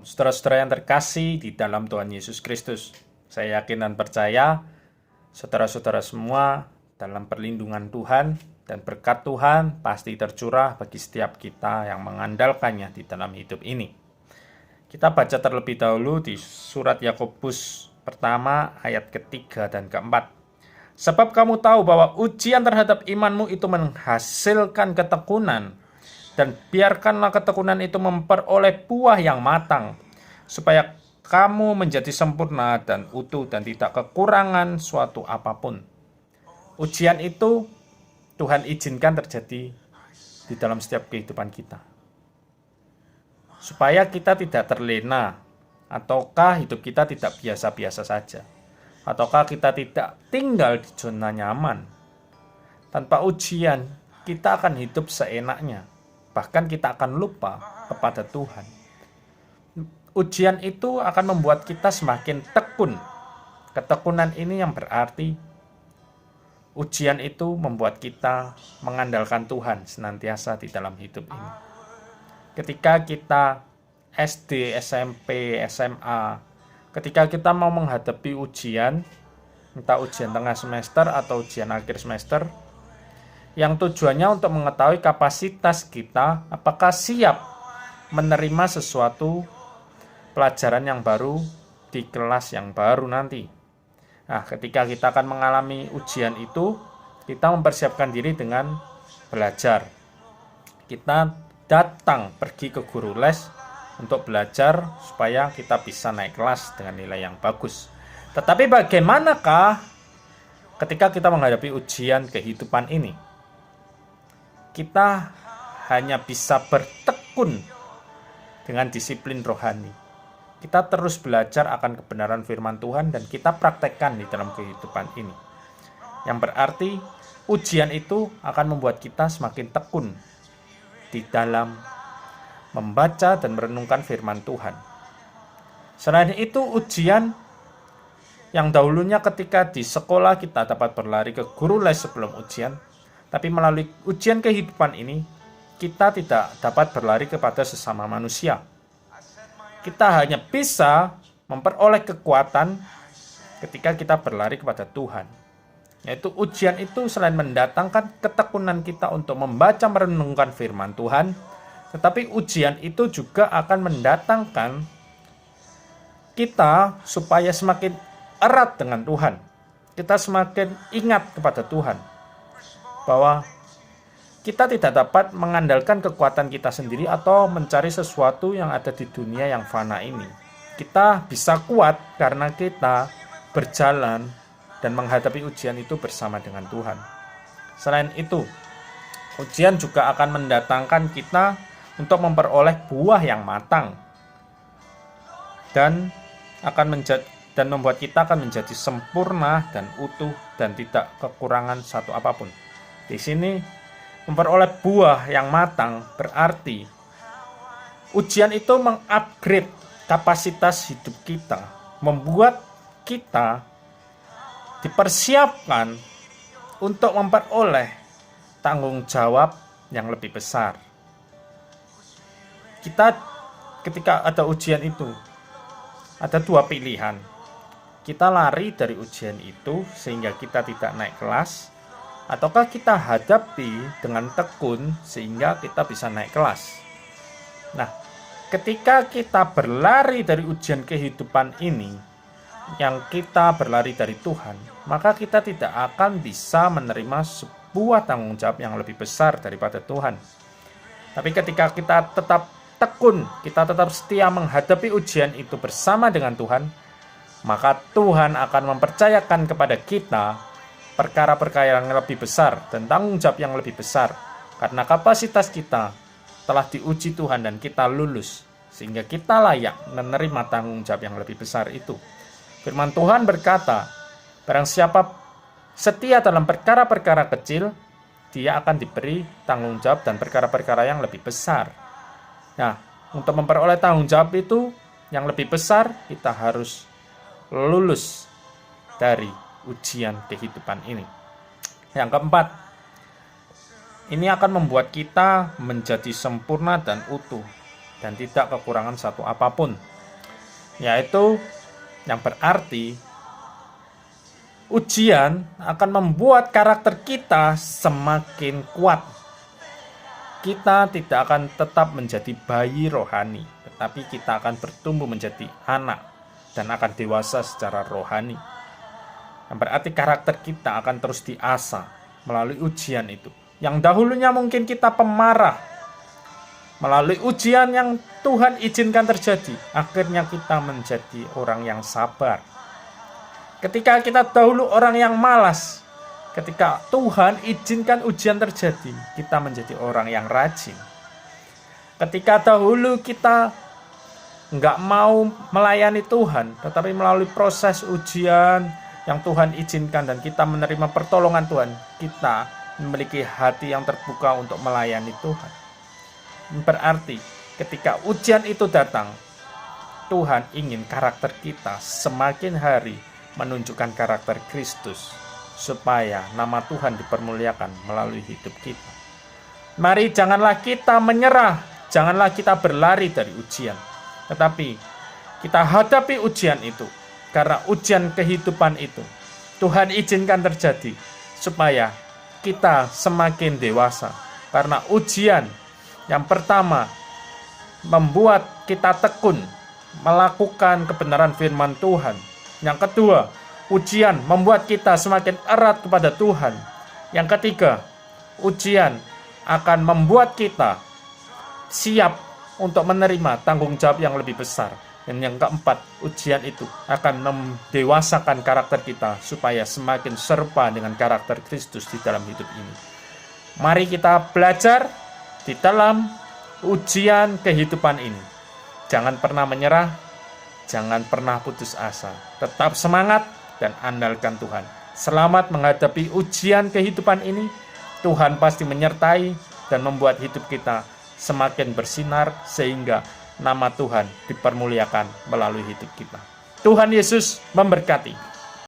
Saudara-saudara yang terkasih di dalam Tuhan Yesus Kristus, saya yakin dan percaya saudara-saudara semua dalam perlindungan Tuhan dan berkat Tuhan pasti tercurah bagi setiap kita yang mengandalkannya di dalam hidup ini. Kita baca terlebih dahulu di surat Yakobus pertama ayat ketiga dan keempat. Sebab kamu tahu bahwa ujian terhadap imanmu itu menghasilkan ketekunan, dan biarkanlah ketekunan itu memperoleh buah yang matang, supaya kamu menjadi sempurna dan utuh dan tidak kekurangan suatu apapun. Ujian itu Tuhan izinkan terjadi di dalam setiap kehidupan kita, supaya kita tidak terlena, ataukah hidup kita tidak biasa-biasa saja, ataukah kita tidak tinggal di zona nyaman. Tanpa ujian, kita akan hidup seenaknya. Bahkan kita akan lupa kepada Tuhan. Ujian itu akan membuat kita semakin tekun. Ketekunan ini yang berarti ujian itu membuat kita mengandalkan Tuhan senantiasa di dalam hidup ini. Ketika kita SD, SMP, SMA, ketika kita mau menghadapi ujian, entah ujian tengah semester atau ujian akhir semester, yang tujuannya untuk mengetahui kapasitas kita, apakah siap menerima sesuatu pelajaran yang baru di kelas yang baru nanti. Nah, ketika kita akan mengalami ujian itu, kita mempersiapkan diri dengan belajar. Kita datang pergi ke guru les untuk belajar supaya kita bisa naik kelas dengan nilai yang bagus. Tetapi bagaimanakah ketika kita menghadapi ujian kehidupan ini? Kita hanya bisa bertekun dengan disiplin rohani. Kita terus belajar akan kebenaran firman Tuhan dan kita praktekkan di dalam kehidupan ini. Yang berarti ujian itu akan membuat kita semakin tekun di dalam membaca dan merenungkan firman Tuhan. Selain itu, ujian yang dahulunya ketika di sekolah kita dapat berlari ke guru les sebelum ujian, tapi melalui ujian kehidupan ini, kita tidak dapat berlari kepada sesama manusia. Kita hanya bisa memperoleh kekuatan ketika kita berlari kepada Tuhan. Yaitu ujian itu selain mendatangkan ketekunan kita untuk membaca merenungkan firman Tuhan, tetapi ujian itu juga akan mendatangkan kita supaya semakin erat dengan Tuhan. Kita semakin ingat kepada Tuhan, bahwa kita tidak dapat mengandalkan kekuatan kita sendiri atau mencari sesuatu yang ada di dunia yang fana ini. Kita bisa kuat karena kita berjalan dan menghadapi ujian itu bersama dengan Tuhan. Selain itu, ujian juga akan mendatangkan kita untuk memperoleh buah yang matang dan membuat kita akan menjadi sempurna dan utuh dan tidak kekurangan satu apapun. Di sini memperoleh buah yang matang berarti ujian itu mengupgrade kapasitas hidup kita, membuat kita dipersiapkan untuk memperoleh tanggung jawab yang lebih besar. Kita ketika ada ujian itu ada dua pilihan. Kita lari dari ujian itu sehingga kita tidak naik kelas, ataukah kita hadapi dengan tekun sehingga kita bisa naik kelas. Nah, ketika kita berlari dari ujian kehidupan ini, yang kita berlari dari Tuhan, maka kita tidak akan bisa menerima sebuah tanggung jawab yang lebih besar daripada Tuhan. Tapi ketika kita tetap tekun, kita tetap setia menghadapi ujian itu bersama dengan Tuhan, maka Tuhan akan mempercayakan kepada kita perkara-perkara yang lebih besar dan tanggung jawab yang lebih besar, karena kapasitas kita telah diuji Tuhan dan kita lulus, sehingga kita layak menerima tanggung jawab yang lebih besar itu. Firman Tuhan berkata, barang siapa setia dalam perkara-perkara kecil, dia akan diberi tanggung jawab dan perkara-perkara yang lebih besar. Nah, untuk memperoleh tanggung jawab itu yang lebih besar, kita harus lulus dari ujian kehidupan ini. Yang keempat, ini akan membuat kita menjadi sempurna dan utuh dan tidak kekurangan satu apapun. yaitu yang berarti ujian akan membuat karakter kita semakin kuat. Kita tidak akan tetap menjadi bayi rohani, tetapi kita akan bertumbuh menjadi anak dan akan dewasa secara rohani. Yang berarti karakter kita akan terus diasah melalui ujian itu. Yang dahulunya mungkin kita pemarah, melalui ujian yang Tuhan izinkan terjadi, akhirnya kita menjadi orang yang sabar. Ketika kita dahulu orang yang malas, ketika Tuhan izinkan ujian terjadi, kita menjadi orang yang rajin. Ketika dahulu kita nggak mau melayani Tuhan, tetapi melalui proses ujian yang Tuhan izinkan dan kita menerima pertolongan Tuhan, kita memiliki hati yang terbuka untuk melayani Tuhan. Berarti ketika ujian itu datang, Tuhan ingin karakter kita semakin hari menunjukkan karakter Kristus, supaya nama Tuhan dipermuliakan melalui hidup kita. Mari janganlah kita menyerah, janganlah kita berlari dari ujian, tetapi kita hadapi ujian itu, karena ujian kehidupan itu Tuhan izinkan terjadi, supaya kita semakin dewasa. Karena ujian yang pertama membuat kita tekun melakukan kebenaran firman Tuhan. Yang kedua, ujian membuat kita semakin erat kepada Tuhan. Yang ketiga, ujian akan membuat kita siap untuk menerima tanggung jawab yang lebih besar. Dan yang keempat, ujian itu akan mendewasakan karakter kita supaya semakin serupa dengan karakter Kristus di dalam hidup ini. Mari kita belajar di dalam ujian kehidupan ini. Jangan pernah menyerah, jangan pernah putus asa. Tetap semangat dan andalkan Tuhan. Selamat menghadapi ujian kehidupan ini. Tuhan pasti menyertai dan membuat hidup kita semakin bersinar sehingga nama Tuhan dipermuliakan melalui hidup kita. Tuhan Yesus memberkati.